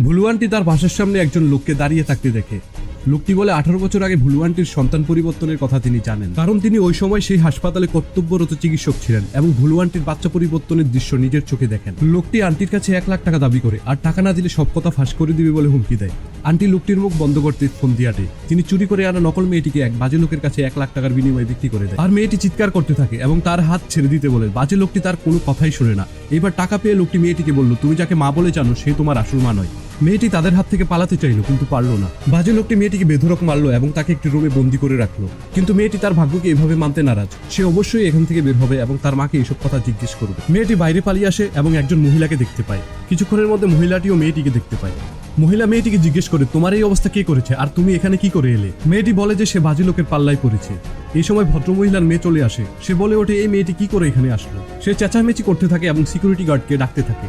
ভুলু aunty তার বাসার সামনে একজন লোককে দাঁড়িয়ে থাকতে দেখে। লোকটি বলে 18 বছর আগে ভুলু আন্টির সন্তান পরিবর্তনের কথা তিনি জানেন, কারণ তিনি ওই সময় সেই হাসপাতালে কর্তব্যরত চিকিৎসক ছিলেন এবং ভুলু আন্টির বাচ্চা পরিবর্তনের দৃশ্য নিজের চোখে দেখেন। লোকটি আন্টির কাছে 1 লাখ টাকা দাবি করে আর টাকা না দিলে সব কথা ফাঁস করে দিবে বলে হুমকি দেয়। আন্টি লোকটির মুখ বন্ধ করতে ফোন দিয়ে আটে। তিনি চুরি করে আনা নকল মেয়েটিকে এক বাজে লোকের কাছে 1 লাখ টাকার বিনিময়ে বিক্রি করে দেয়। আর মেয়েটি চিৎকার করতে থাকে এবং তার হাত ছেড়ে দিতে বলে। বাজে লোকটি তার কোনো কথাই শোনে না। এবার টাকা পেয়ে লোকটি মেয়েটিকে বলল, তুমি যাকে মা বলে জানো সে তোমার আসল মা নয়। মেয়েটি তাদের হাত থেকে পালাতে চাইলো কিন্তু পারলো না। বাজে লোকটি মেয়েটিকে বেধড়ক মারলো এবং তাকে একটি রুমে বন্দি করে রাখলো। কিন্তু মেয়েটি তার ভাগ্যকে এভাবে মানতে নারাজ। সে অবশ্যই এখান থেকে বের হবে এবং তার মাকে এসব কথা জিজ্ঞেস করবে। মেয়েটি বাইরে পালিয়ে আসে এবং একজন মহিলাকে দেখতে পায়। কিছুক্ষণের মধ্যে মহিলাটিও মেয়েটিকে দেখতে পায়। মহিলা মেয়েটিকে জিজ্ঞেস করে, তোমার এই অবস্থা কে করেছে আর তুমি এখানে কি করে এলে? মেয়েটি বলে যে সে বাজে লোকের পাল্লায় পড়েছে। এই সময় ভদ্রমহিলার মেয়ে চলে আসে। সে বলে ওঠে, এই মেয়েটি কি করে এখানে আসলো? সে চেঁচামেচি করতে থাকে এবং সিকিউরিটি গার্ডকে ডাকতে থাকে।